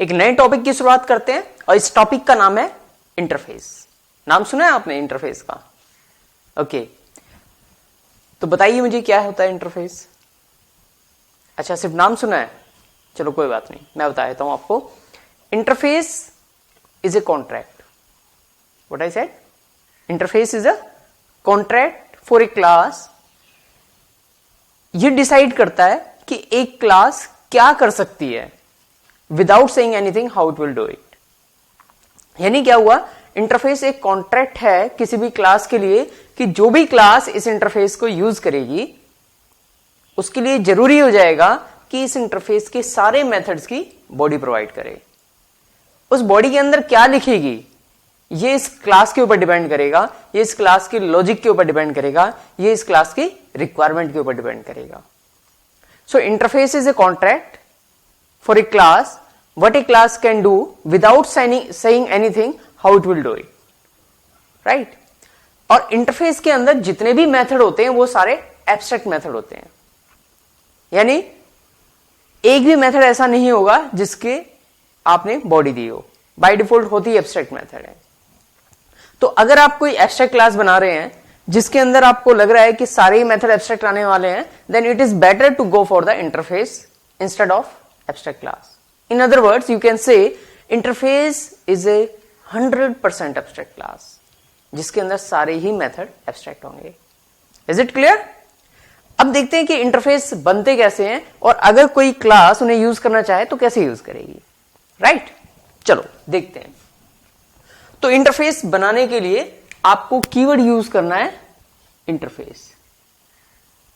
एक नए टॉपिक की शुरुआत करते हैं और इस टॉपिक का नाम है इंटरफेस। नाम सुना है आपने इंटरफेस का? ओके, तो बताइए मुझे क्या होता है इंटरफेस? अच्छा, सिर्फ नाम सुना है, चलो कोई बात नहीं, मैं बता देता हूं आपको। Interface is a contract. What I said? Interface is a contract for a class. ये डिसाइड करता है कि एक क्लास क्या कर सकती है without saying anything how it will do it. यानी क्या हुआ, इंटरफेस एक कॉन्ट्रैक्ट है किसी भी क्लास के लिए कि जो भी क्लास इस इंटरफेस को यूज करेगी उसके लिए जरूरी हो जाएगा कि इस इंटरफेस के सारे मेथड्स की बॉडी प्रोवाइड करे। उस बॉडी के अंदर क्या लिखेगी ये इस क्लास के ऊपर डिपेंड करेगा, ये इस क्लास के लॉजिक के ऊपर डिपेंड करेगा, ये इस क्लास की रिक्वायरमेंट के ऊपर डिपेंड करेगा। So interface is a contract for a class, what a class can do without saying anything how it will do it, right? और इंटरफेस के अंदर जितने भी मेथड होते हैं वो सारे एब्स्ट्रैक्ट मेथड होते हैं। यानी एक भी मेथड ऐसा नहीं होगा जिसके आपने बॉडी दी हो, बाय डिफॉल्ट होती है एब्स्ट्रैक्ट मेथड है। तो अगर आप कोई एब्स्ट्रैक्ट क्लास बना रहे हैं जिसके अंदर आपको लग रहा है कि सारे ही मेथड एब्स्ट्रैक्ट आने वाले हैं, then it is better to go for the interface instead of abstract class. In other words, you can say interface is a 100% abstract class जिसके अंदर सारे ही मेथड एब्स्ट्रैक्ट होंगे। Is it clear? अब देखते हैं कि इंटरफेस बनते कैसे हैं और अगर कोई क्लास उन्हें यूज करना चाहे तो कैसे यूज करेगी, राइट? चलो देखते हैं। तो इंटरफेस बनाने के लिए आपको कीवर्ड यूज करना है इंटरफेस।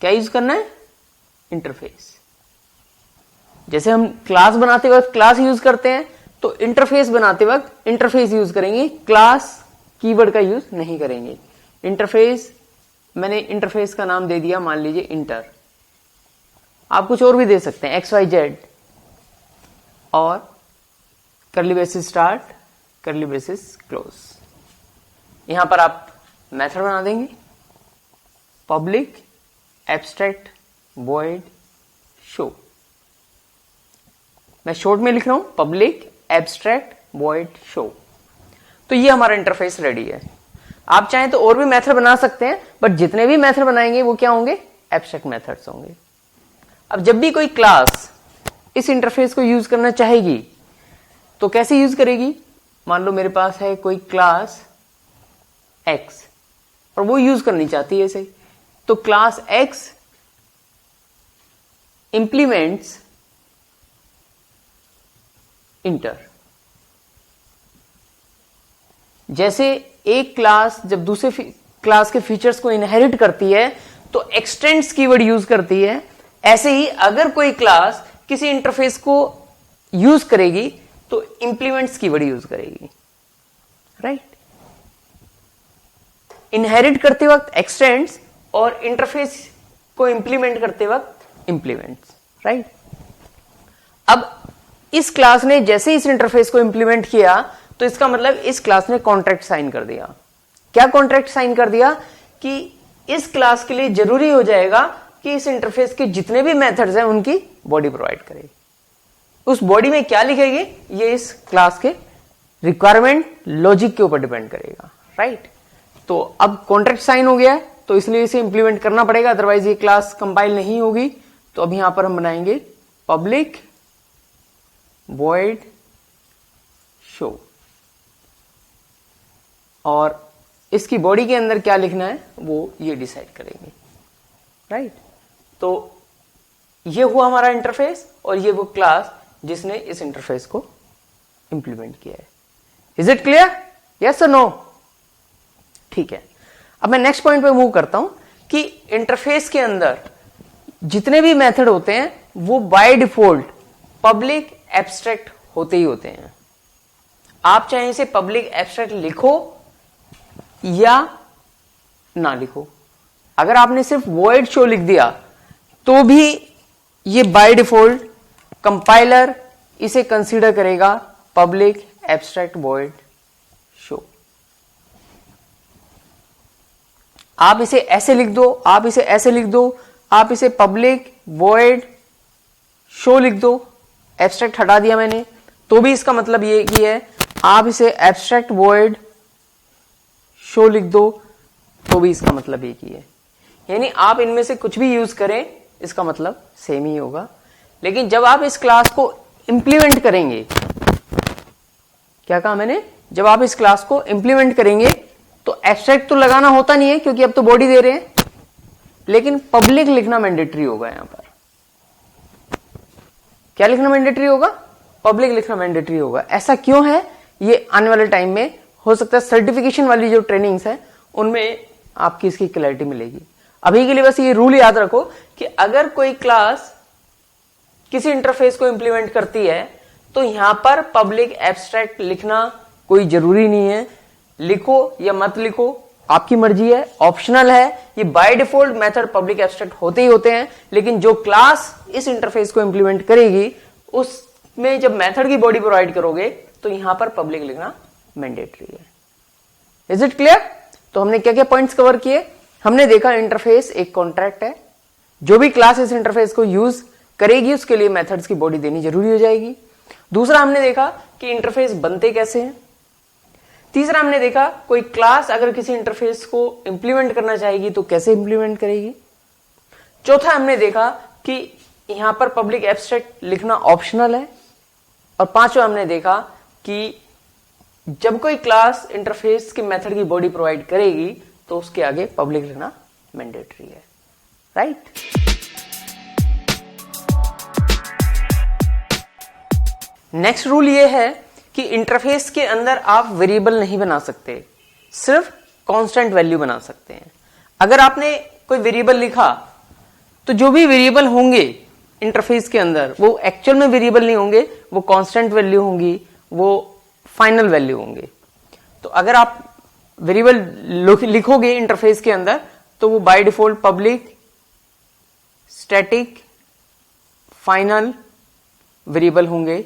क्या यूज करना है? इंटरफेस। जैसे हम क्लास बनाते वक्त क्लास यूज करते हैं तो इंटरफेस बनाते वक्त इंटरफेस यूज करेंगे, क्लास कीवर्ड का यूज नहीं करेंगे। इंटरफेस, मैंने इंटरफेस का नाम दे दिया, मान लीजिए इंटर। आप कुछ और भी दे सकते हैं, XYZ और curly braces start, curly braces close. यहां पर आप मेथड बना देंगे, पब्लिक एब्स्ट्रैक्ट वॉइड शो। मैं शॉर्ट में लिख रहा हूं, पब्लिक एब्स्ट्रैक्ट वॉइड शो। तो ये हमारा इंटरफेस रेडी है। आप चाहें तो और भी मेथड बना सकते हैं, बट जितने भी मेथड बनाएंगे वो क्या होंगे? एब्स्ट्रैक्ट मेथड्स होंगे। अब जब भी कोई क्लास इस इंटरफेस को यूज करना चाहेगी तो कैसे यूज करेगी? मान लो मेरे पास है कोई क्लास X और वो यूज करनी चाहती है इसे, तो क्लास X इंप्लीमेंट्स इंटर। जैसे एक क्लास जब दूसरे क्लास के फीचर्स को इनहेरिट करती है तो एक्सटेंड्स कीवर्ड यूज करती है, ऐसे ही अगर कोई क्लास किसी इंटरफेस को यूज करेगी तो इंप्लीमेंट्स कीवर्ड यूज करेगी, राइट? इनहेरिट करते वक्त एक्सटेंड्स और इंटरफेस को इंप्लीमेंट करते वक्त इंप्लीमेंट्स, राइट? अब इस क्लास ने जैसे इस इंटरफेस को इंप्लीमेंट किया तो इसका मतलब इस क्लास ने कॉन्ट्रैक्ट साइन कर दिया। क्या कॉन्ट्रैक्ट साइन कर दिया? कि इस क्लास के लिए जरूरी हो जाएगा कि इस इंटरफेस के जितने भी मेथड्स हैं उनकी बॉडी प्रोवाइड करेगी। उस बॉडी में क्या लिखेगी ये इस क्लास के रिक्वायरमेंट लॉजिक के ऊपर डिपेंड करेगा, राइट? तो अब कॉन्ट्रैक्ट साइन हो गया है तो इसलिए इसे इंप्लीमेंट करना पड़ेगा, अदरवाइज ये क्लास कंपाइल नहीं होगी। तो अब यहां पर हम बनाएंगे पब्लिक void show और इसकी बॉडी के अंदर क्या लिखना है वो ये डिसाइड करेंगे, राइट? तो ये हुआ हमारा इंटरफेस और ये वो क्लास जिसने इस इंटरफेस को इंप्लीमेंट किया है। Is it clear? यस और नो? ठीक है। अब मैं नेक्स्ट पॉइंट पे मूव करता हूं कि इंटरफेस के अंदर जितने भी मेथड होते हैं वो बाय डिफॉल्ट पब्लिक एब्स्ट्रैक्ट होते ही होते हैं। आप चाहे इसे पब्लिक एब्स्ट्रैक्ट लिखो या ना लिखो। अगर आपने सिर्फ वॉइड शो लिख दिया तो भी ये बाय डिफॉल्ट कंपाइलर इसे कंसीडर करेगा पब्लिक एब्स्ट्रैक्ट वॉइड शो। आप इसे ऐसे लिख दो, आप इसे ऐसे लिख दो, आप इसे पब्लिक वॉइड शो लिख दो, एब्स्ट्रैक्ट हटा दिया मैंने, तो भी इसका मतलब ये कि है आप इसे एब्स्ट्रैक्ट वॉइड शो लिख दो तो भी इसका मतलब एक ही है। यानी आप इनमें से कुछ भी यूज करें इसका मतलब सेम ही होगा। लेकिन जब आप इस क्लास को इंप्लीमेंट करेंगे, क्या कहा मैंने, जब आप इस क्लास को इंप्लीमेंट करेंगे तो एब्स्ट्रैक्ट तो लगाना होता नहीं है क्योंकि अब तो बॉडी दे रहे हैं, लेकिन पब्लिक लिखना मैंडेटरी होगा। यहां पर क्या लिखना मैंडेटरी होगा, पब्लिक लिखना मैंडेटरी होगा। ऐसा क्यों है ये आने वाले टाइम में हो सकता है सर्टिफिकेशन वाली जो ट्रेनिंग्स है उनमें आपकी इसकी क्लैरिटी मिलेगी। अभी के लिए बस ये रूल याद रखो कि अगर कोई क्लास किसी इंटरफेस को इंप्लीमेंट करती है तो यहां पर पब्लिक एब्स्ट्रैक्ट लिखना कोई जरूरी नहीं है। लिखो या मत लिखो आपकी मर्जी है, ऑप्शनल है। ये by default method public abstract होते ही होते हैं, लेकिन जो क्लास इस इंटरफेस को इंप्लीमेंट करेगी उसमें जब मेथड की बॉडी प्रोवाइड करोगे तो यहां पर पब्लिक लिखना मैंडेटरी है। Is it clear? तो हमने क्या क्या पॉइंट्स कवर किए? हमने देखा इंटरफेस एक कॉन्ट्रैक्ट है, जो भी क्लास इस इंटरफेस को यूज करेगी उसके लिए मेथड्स की बॉडी देनी जरूरी हो जाएगी। दूसरा हमने देखा कि इंटरफेस बनते कैसे हैं। तीसरा हमने देखा कोई क्लास अगर किसी इंटरफेस को इंप्लीमेंट करना चाहेगी तो कैसे इंप्लीमेंट करेगी। चौथा हमने देखा कि यहां पर पब्लिक एब्स्ट्रैक्ट लिखना ऑप्शनल है। और पांचवा हमने देखा कि जब कोई क्लास इंटरफेस के मेथड की बॉडी प्रोवाइड करेगी तो उसके आगे पब्लिक लिखना मैंडेटरी है। राइट? नेक्स्ट रूल ये है कि इंटरफेस के अंदर आप वेरिएबल नहीं बना सकते, सिर्फ कांस्टेंट वैल्यू बना सकते हैं। अगर आपने कोई वेरिएबल लिखा तो जो भी वेरिएबल होंगे इंटरफेस के अंदर वो एक्चुअल में वेरिएबल नहीं होंगे, वो कांस्टेंट वैल्यू होंगी, वो फाइनल वैल्यू होंगे। तो अगर आप वेरिएबल लिखोगे इंटरफेस के अंदर तो वो by default public static final variable होंगे।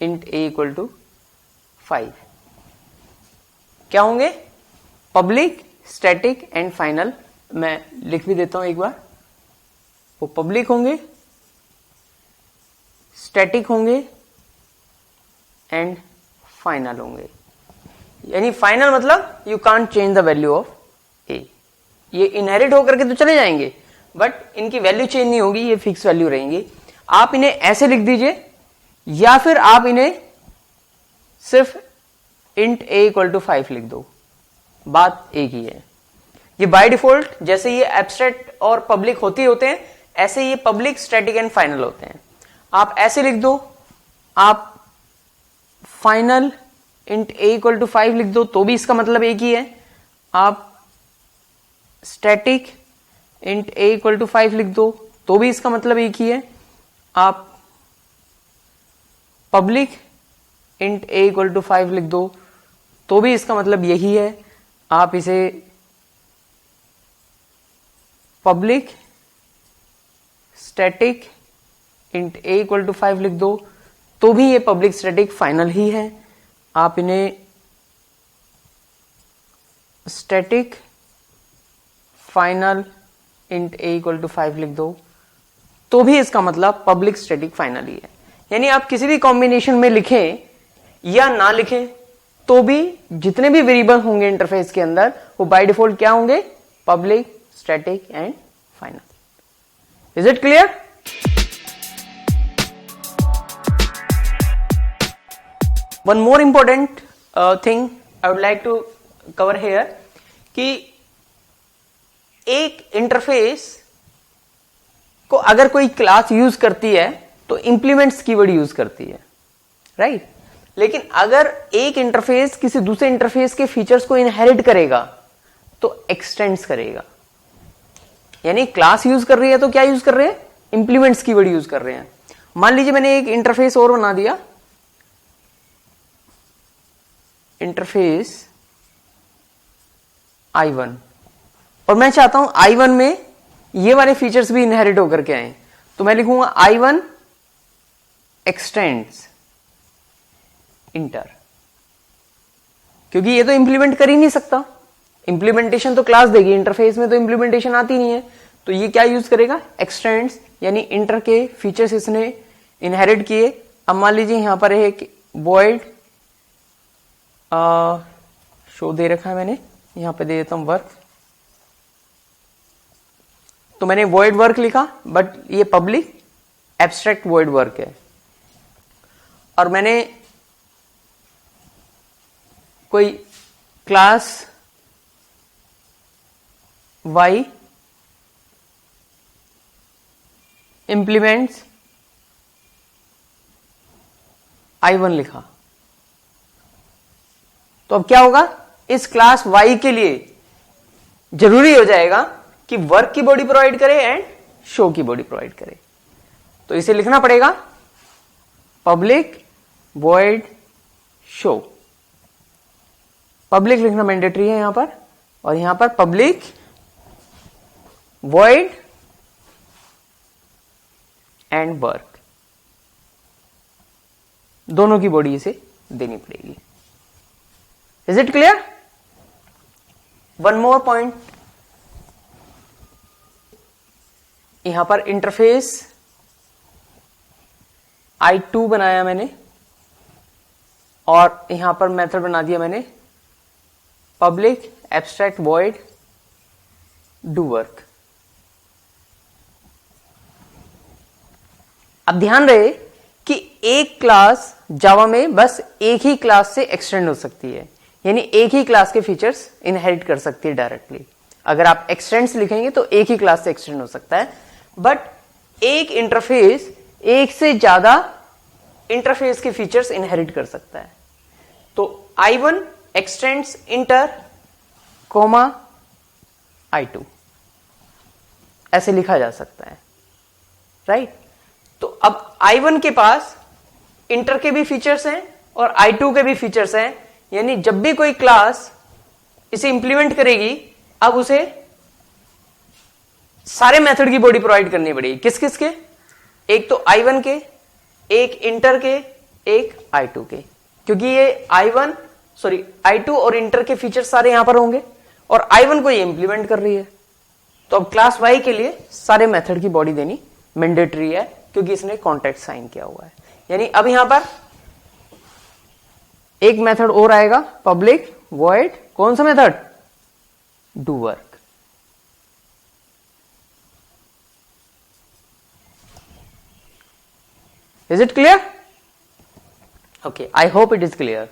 इंट ए इक्वल टू 5 क्या होंगे? Public static and final. मैं लिख भी देता हूं एक बार। वो पब्लिक होंगे, स्टैटिक होंगे एंड फाइनल होंगे। यानी फाइनल मतलब you can't change the value of A. ये इनहेरिट होकर के तो चले जाएंगे बट इनकी वैल्यू चेंज नहीं होगी, ये फिक्स वैल्यू रहेंगी। आप इन्हें ऐसे लिख दीजिए या फिर आप इन्हें सिर्फ इंट ए इक्वल टू 5 लिख दो, बात एक ही है। ये बाय डिफॉल्ट जैसे ये एब्स्ट्रैक्ट और पब्लिक होते हैं ऐसे ये पब्लिक स्टैटिक एंड फाइनल होते हैं। आप ऐसे लिख दो, आप final int a equal to 5 लिख दो तो भी इसका मतलब एक ही है। आप static int a equal to 5 लिख दो तो भी इसका मतलब एक ही है। आप public int a equal to 5 लिख दो तो भी इसका मतलब यही है। आप इसे public static int a equal to 5 लिख दो तो भी ये पब्लिक स्टैटिक फाइनल ही है। आप इन्हें static final int a equal to 5 लिख दो तो भी इसका मतलब पब्लिक स्टैटिक फाइनल ही है। यानी आप किसी भी कॉम्बिनेशन में लिखें या ना लिखें तो भी जितने भी वेरिएबल होंगे इंटरफेस के अंदर वो बाय डिफॉल्ट क्या होंगे? Public static and final. Is it clear? One more important thing I would like to cover here कि एक इंटरफेस को अगर कोई क्लास यूज करती है तो इंप्लीमेंट्स कीवर्ड यूज करती है, राइट? लेकिन अगर एक इंटरफेस किसी दूसरे इंटरफेस के फीचर्स को इनहेरिट करेगा तो एक्सटेंड्स करेगा। यानी क्लास यूज कर रही है तो क्या यूज कर रहे हैं? इंप्लीमेंट्स कीवर्ड यूज कर रहे हैं। मान लीजिए मैंने एक इंटरफेस और बना दिया, इंटरफेस I1, और मैं चाहता हूं I1 में ये वाले फीचर्स भी इनहेरिट होकर के आए, तो मैं लिखूंगा I1 एक्सटेंड्स इंटर, क्योंकि ये तो इंप्लीमेंट कर ही नहीं सकता। इंप्लीमेंटेशन तो क्लास देगी, इंटरफेस में तो इंप्लीमेंटेशन आती नहीं है, तो ये क्या यूज करेगा? एक्सटेंड्स, यानी इंटर के फीचर्स इसने इनहेरिट किए। अब मान लीजिए यहां पर एक void शो दे रखा है मैंने, यहां पे दे देता हूं वर्क। तो मैंने void वर्क लिखा, बट ये पब्लिक एब्स्ट्रैक्ट void वर्क है। और मैंने कोई क्लास y इंप्लीमेंट्स I1 लिखा। तो अब क्या होगा, इस क्लास y के लिए जरूरी हो जाएगा कि वर्क की बॉडी प्रोवाइड करे एंड शो की बॉडी प्रोवाइड करे। तो इसे लिखना पड़ेगा पब्लिक वॉइड शो। पब्लिक लिखना मैंडेटरी है यहां पर, और यहां पर पब्लिक वॉइड एंड वर्क, दोनों की बॉडी इसे देनी पड़ेगी। Is it clear? One more point, यहां पर इंटरफेस I2 बनाया मैंने, और यहां पर मेथड बना दिया मैंने public abstract void do work. अब ध्यान रहे कि एक क्लास जावा में बस एक ही क्लास से एक्सटेंड हो सकती है, यानी एक ही क्लास के फीचर्स इनहेरिट कर सकती है डायरेक्टली। अगर आप एक्सटेंड्स लिखेंगे तो एक ही क्लास से एक्सटेंड हो सकता है, बट एक इंटरफेस एक से ज्यादा इंटरफेस के फीचर्स इनहेरिट कर सकता है। तो I1 x tends inter coma I2, ऐसे लिखा जा सकता है, राइट? तो अब I1 के पास इंटर के भी फीचर्स हैं और I2 के भी फीचर्स हैं, यानी जब भी कोई क्लास इसे इंप्लीमेंट करेगी, अब उसे सारे मेथड की बॉडी प्रोवाइड करनी पड़ेगी। किस किस के? एक तो I1 के, एक इंटर के, एक I2 के, क्योंकि ये I2 और इंटर के फीचर सारे यहां पर होंगे और I1 को ये इंप्लीमेंट कर रही है। तो अब क्लास Y के लिए सारे मेथड की बॉडी देनी मैंडेटरी है, क्योंकि इसने कॉन्ट्रैक्ट साइन किया हुआ है। यानी अब यहां पर एक मेथड और आएगा, पब्लिक वॉइड, कौन सा method? Do work. Is it clear? Okay, I hope it is clear.